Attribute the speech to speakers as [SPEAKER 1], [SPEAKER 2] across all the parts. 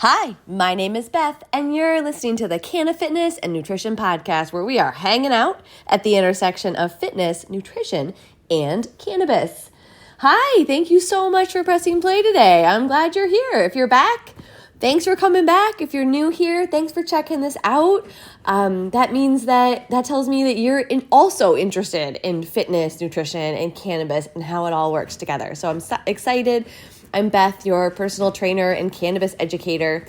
[SPEAKER 1] Hi, my name is Beth, and you're listening to the Cannabis Fitness and Nutrition Podcast, where we are hanging out at the intersection of fitness, nutrition, and cannabis. Hi, thank you so much for pressing play today. I'm glad you're here. If you're back, thanks for coming back. If you're new here, thanks for checking this out. That means that tells me that you're also interested in fitness, nutrition, and cannabis and how it all works together. So I'm excited. I'm Beth, your personal trainer and cannabis educator,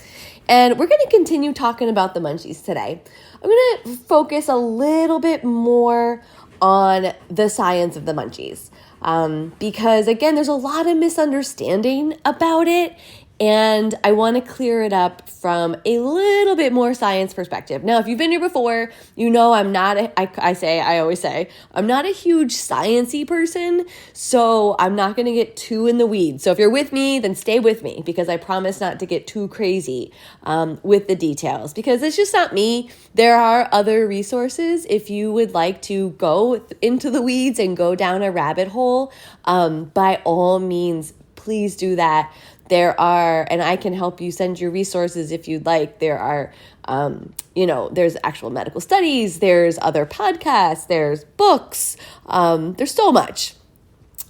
[SPEAKER 1] and we're going to continue talking about the Munchies today. I'm going to focus a little bit more on the science of the Munchies because, again, there's a lot of misunderstanding about it, and I want to clear it up from a little bit more science perspective. Now, if you've been here before, you know I always say, I'm not a huge sciencey person, so I'm not going to get too in the weeds. So if you're with me, then stay with me because I promise not to get too crazy with the details because it's just not me. There are other resources if you would like to go into the weeds and go down a rabbit hole. By all means, please do that. There are, and I can help you send your resources if you'd like. There are, there's actual medical studies, there's other podcasts, there's books, there's so much.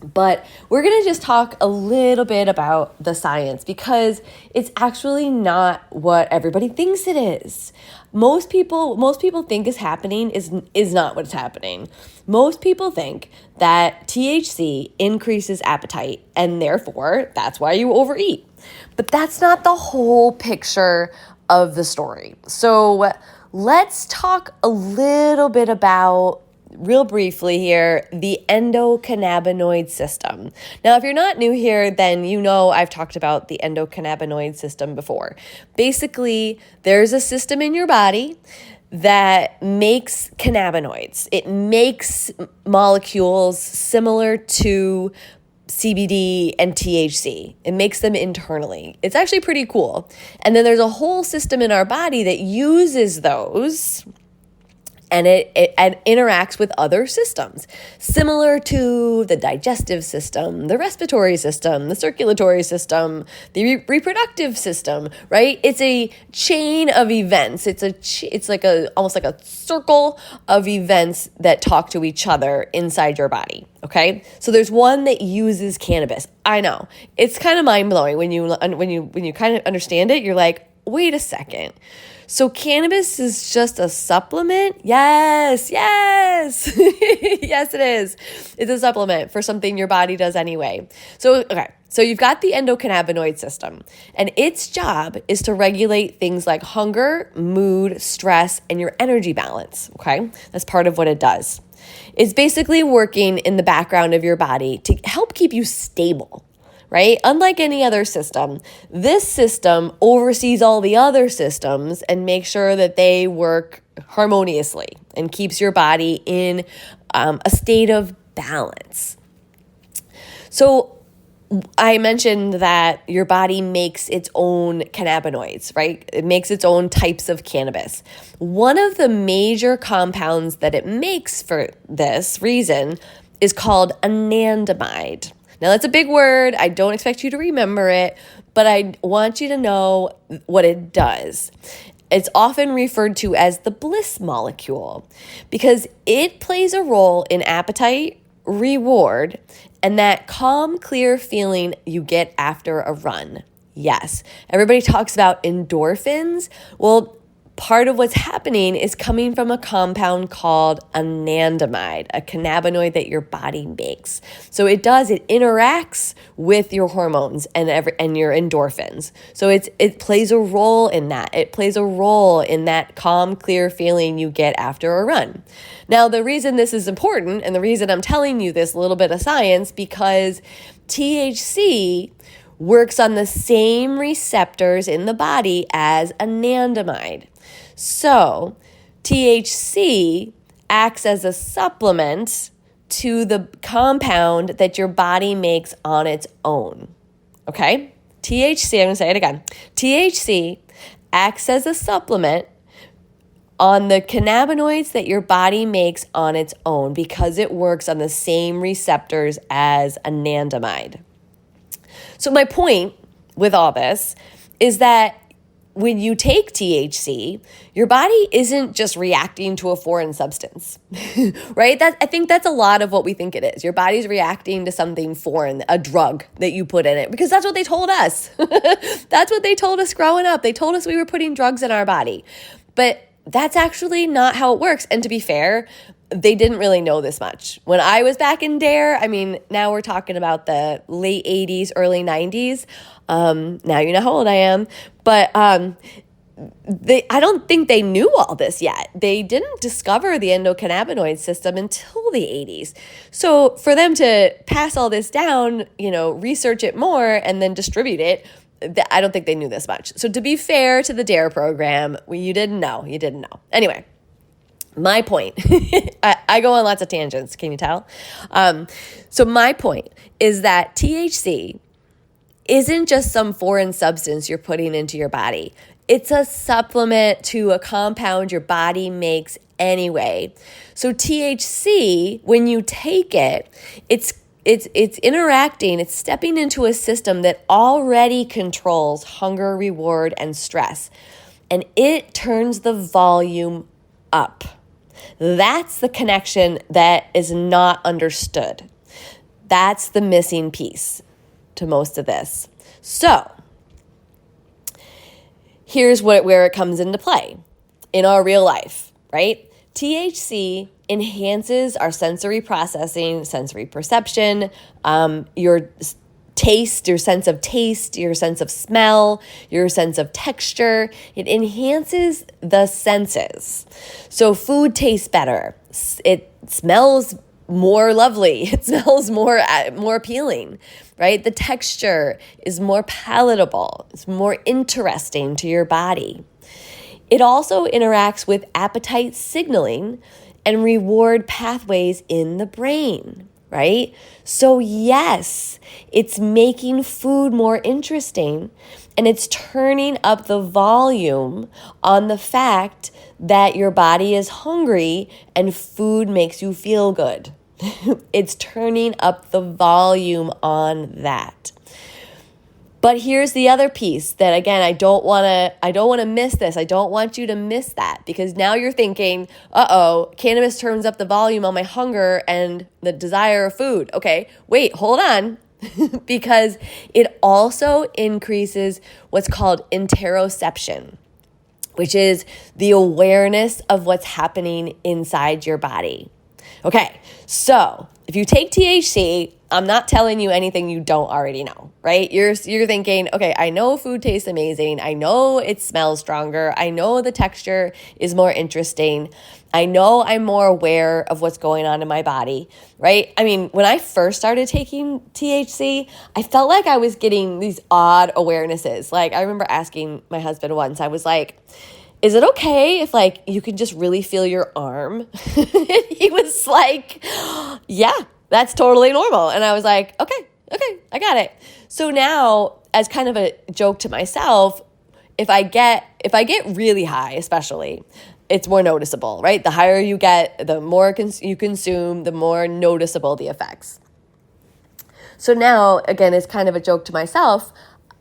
[SPEAKER 1] But we're going to just talk a little bit about the science because it's actually not what everybody thinks it is. Most people think is happening is not what's happening. Most people think that THC increases appetite and therefore that's why you overeat. But that's not the whole picture of the story. So let's talk a little bit about, real briefly here, the endocannabinoid system. Now, if you're not new here, then you know I've talked about the endocannabinoid system before. Basically, there's a system in your body that makes cannabinoids. It makes molecules similar to CBD and THC. It makes them internally. It's actually pretty cool. And then there's a whole system in our body that uses those and it interacts with other systems, similar to the digestive system, the respiratory system, the circulatory system, the reproductive system, right? It's a chain of events. It's almost like a circle of events that talk to each other inside your body, okay? So there's one that uses cannabis. I know. It's kind of mind-blowing when you kind of understand it. You're like, wait a second. So cannabis is just a supplement? Yes. Yes, it is. It's a supplement for something your body does anyway. So you've got the endocannabinoid system, and its job is to regulate things like hunger, mood, stress, and your energy balance, okay? That's part of what it does. It's basically working in the background of your body to help keep you stable. Right? Unlike any other system, this system oversees all the other systems and makes sure that they work harmoniously and keeps your body in a state of balance. So I mentioned that your body makes its own cannabinoids, right? It makes its own types of cannabis. One of the major compounds that it makes for this reason is called anandamide. Now, that's a big word. I don't expect you to remember it, but I want you to know what it does. It's often referred to as the bliss molecule because it plays a role in appetite, reward, and that calm, clear feeling you get after a run. Yes, everybody talks about endorphins. Well, part of what's happening is coming from a compound called anandamide, a cannabinoid that your body makes. So it interacts with your hormones and your endorphins. So it plays a role in that. It plays a role in that calm, clear feeling you get after a run. Now, the reason this is important and the reason I'm telling you this little bit of science, because THC works on the same receptors in the body as anandamide. So THC acts as a supplement to the compound that your body makes on its own. Okay? THC, I'm going to say it again. THC acts as a supplement on the cannabinoids that your body makes on its own because it works on the same receptors as anandamide. So my point with all this is that when you take THC, your body isn't just reacting to a foreign substance, right? I think that's a lot of what we think it is. Your body's reacting to something foreign, a drug that you put in it, because that's what they told us. That's what they told us growing up. They told us we were putting drugs in our body. But that's actually not how it works. And to be fair, they didn't really know this much. When I was back in DARE, I mean, now we're talking about the late 80s, early 90s. Now you know how old I am. But I don't think they knew all this yet. They didn't discover the endocannabinoid system until the 80s. So for them to pass all this down, research it more and then distribute it, I don't think they knew this much. So to be fair to the DARE program, you didn't know. Anyway, my point, I go on lots of tangents, can you tell? So my point is that THC isn't just some foreign substance you're putting into your body. It's a supplement to a compound your body makes anyway. So THC, when you take it, it's interacting, it's stepping into a system that already controls hunger, reward, and stress. And it turns the volume up. That's the connection that is not understood. That's the missing piece to most of this. So here's where it comes into play in our real life, right? THC enhances our sensory processing, sensory perception, your taste, your sense of taste, your sense of smell, your sense of texture. It enhances the senses. So food tastes better. It smells more lovely. It smells more appealing, right? The texture is more palatable. It's more interesting to your body. It also interacts with appetite signaling and reward pathways in the brain, right? So yes, it's making food more interesting, and it's turning up the volume on the fact that your body is hungry and food makes you feel good. It's turning up the volume on that. But here's the other piece that, again, I don't want to miss this. I don't want you to miss that, because now you're thinking, cannabis turns up the volume on my hunger and the desire of food. Okay, wait, hold on. Because it also increases what's called interoception, which is the awareness of what's happening inside your body. Okay, so if you take THC, I'm not telling you anything you don't already know, right? You're thinking, okay, I know food tastes amazing. I know it smells stronger. I know the texture is more interesting. I know I'm more aware of what's going on in my body, right? I mean, when I first started taking THC, I felt like I was getting these odd awarenesses. Like, I remember asking my husband once, I was like, is it okay if you can just really feel your arm? He was like, yeah, that's totally normal. And I was like, okay, I got it. So now, as kind of a joke to myself, if I get really high, especially, it's more noticeable, right? The higher you get, the more you consume, the more noticeable the effects. So now, again, it's kind of a joke to myself.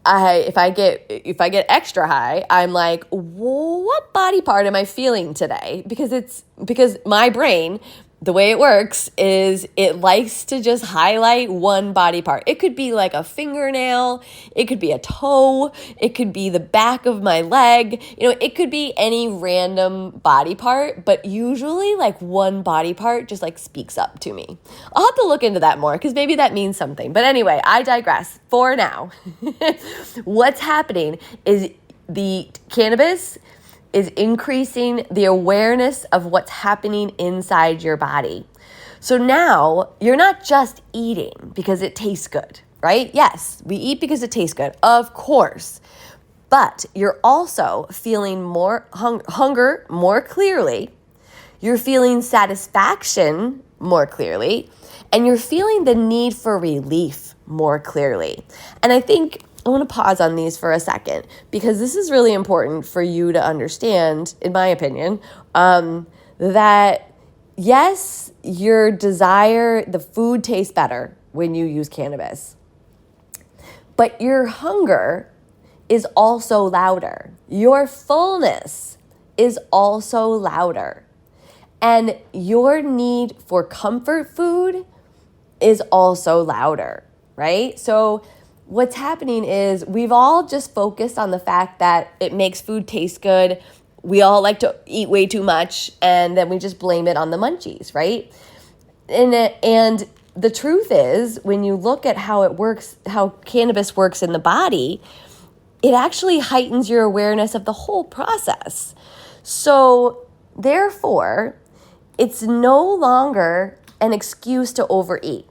[SPEAKER 1] If I get extra high, I'm like, what body part am I feeling today? Because my brain, the way it works is it likes to just highlight one body part. It could be like a fingernail, it could be a toe, it could be the back of my leg, it could be any random body part, but usually one body part just speaks up to me. I'll have to look into that more because maybe that means something. But anyway, I digress for now. What's happening is the cannabis is increasing the awareness of what's happening inside your body. So now you're not just eating because it tastes good, right? Yes, we eat because it tastes good, of course. But you're also feeling more hunger more clearly. You're feeling satisfaction more clearly. And you're feeling the need for relief more clearly. And I think I want to pause on these for a second because this is really important for you to understand, in my opinion, that yes, your desire, the food tastes better when you use cannabis, but your hunger is also louder. Your fullness is also louder. And your need for comfort food is also louder, right? So what's happening is we've all just focused on the fact that it makes food taste good. We all like to eat way too much, and then we just blame it on the munchies, right? And the truth is, when you look at how it works, how cannabis works in the body, it actually heightens your awareness of the whole process. So therefore, it's no longer an excuse to overeat.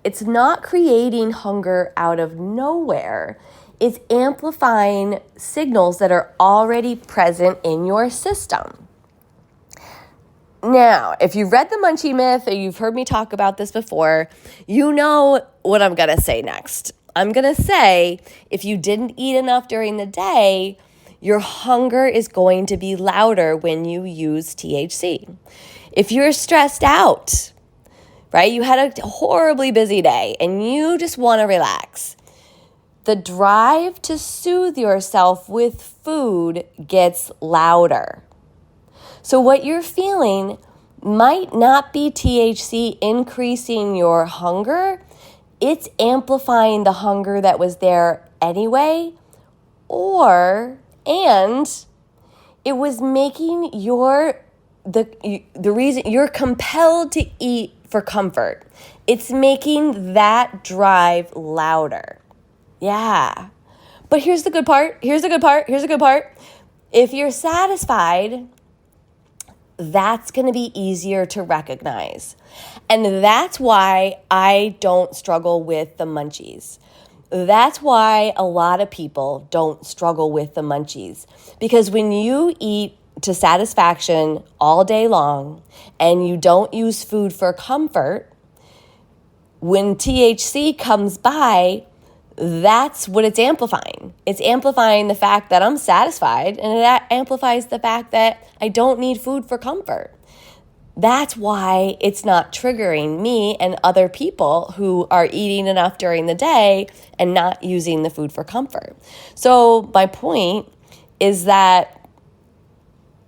[SPEAKER 1] It's not creating hunger out of nowhere. It's amplifying signals that are already present in your system. Now, if you've read the Munchie myth or you've heard me talk about this before, you know what I'm going to say next. I'm going to say if you didn't eat enough during the day, your hunger is going to be louder when you use THC. If you're stressed out, right, you had a horribly busy day and you just want to relax, the drive to soothe yourself with food gets louder. So what you're feeling might not be THC increasing your hunger. It's amplifying the hunger that was there anyway, and it was making the reason you're compelled to eat for comfort. It's making that drive louder. Yeah. But here's the good part. If you're satisfied, that's going to be easier to recognize. And that's why I don't struggle with the munchies. That's why a lot of people don't struggle with the munchies. Because when you eat to satisfaction all day long and you don't use food for comfort, when THC comes by, that's what it's amplifying. It's amplifying the fact that I'm satisfied, and it amplifies the fact that I don't need food for comfort. That's why it's not triggering me and other people who are eating enough during the day and not using the food for comfort. So my point is that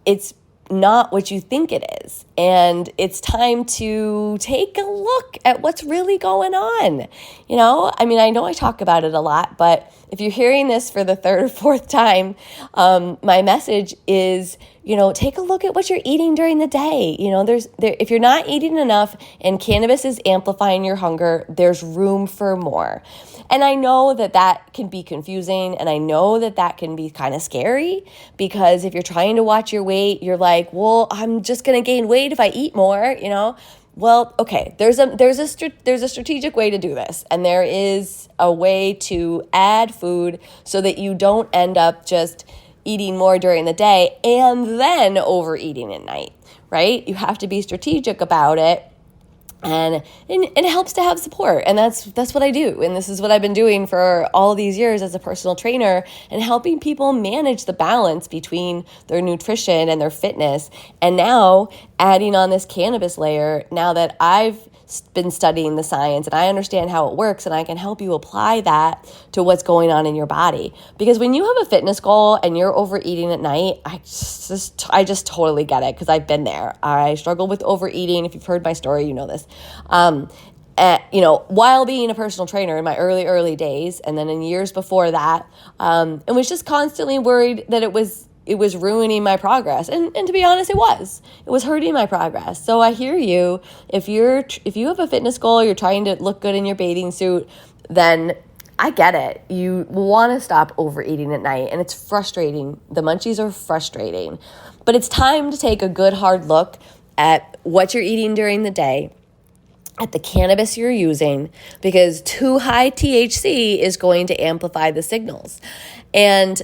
[SPEAKER 1] it's not what you think it is. And it's time to take a look at what's really going on. I know I talk about it a lot, but if you're hearing this for the third or fourth time, my message is, take a look at what you're eating during the day. If you're not eating enough and cannabis is amplifying your hunger, there's room for more. And I know that can be confusing, and I know that can be kind of scary, because if you're trying to watch your weight, you're like, well, I'm just going to gain weight if I eat more, Well, okay, there's a strategic way to do this, and there is a way to add food so that you don't end up just eating more during the day and then overeating at night, right? You have to be strategic about it. And it helps to have support. And that's what I do. And this is what I've been doing for all these years as a personal trainer, and helping people manage the balance between their nutrition and their fitness. And now adding on this cannabis layer, now that I've been studying the science and I understand how it works, and I can help you apply that to what's going on in your body. Because when you have a fitness goal and you're overeating at night, I just totally get it, because I've been there. I struggle with overeating. If you've heard my story, you know this. While being a personal trainer in my early days, and then in years before that, and was just constantly worried that it was ruining my progress. And to be honest, it was hurting my progress. So I hear you. If you have a fitness goal, you're trying to look good in your bathing suit, then I get it. You want to stop overeating at night, and it's frustrating. The munchies are frustrating, but it's time to take a good hard look at what you're eating during the day, at the cannabis you're using, because too high THC is going to amplify the signals. And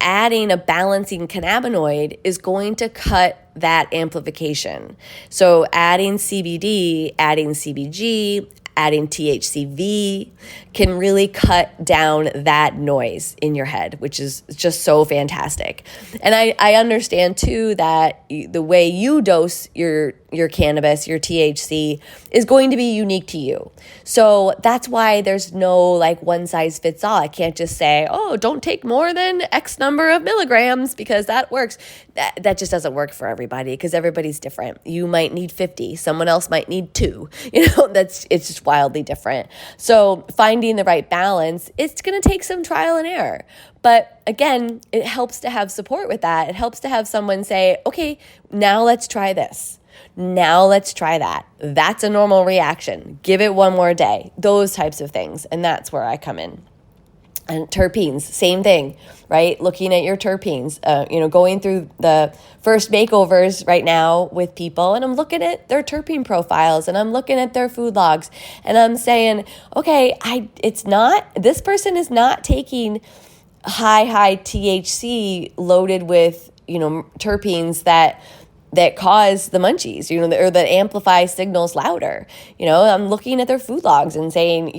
[SPEAKER 1] adding a balancing cannabinoid is going to cut that amplification. So adding CBD, adding CBG, adding THCV can really cut down that noise in your head, which is just so fantastic. And I understand too that the way you dose your cannabis, your THC, is going to be unique to you. So that's why there's no like one size fits all. I can't just say, oh, don't take more than X number of milligrams because that works. That just doesn't work for everybody because everybody's different. You might need 50, someone else might need 2. It's just wildly different. So finding the right balance, it's going to take some trial and error. But again, it helps to have support with that. It helps to have someone say, okay, now let's try this. Now let's try that. That's a normal reaction. Give it one more day. Those types of things. And that's where I come in. And terpenes, same thing, right? Looking at your terpenes, going through the first makeovers right now with people, and I'm looking at their terpene profiles, and I'm looking at their food logs, and I'm saying, okay, this person is not taking high THC loaded with, terpenes that cause the munchies, or that amplify signals louder. I'm looking at their food logs and saying,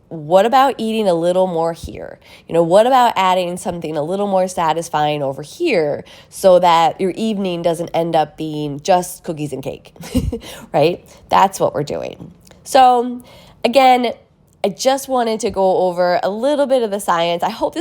[SPEAKER 1] what about eating a little more here? What about adding something a little more satisfying over here so that your evening doesn't end up being just cookies and cake, right? That's what we're doing. So again, I just wanted to go over a little bit of the science. I hope this was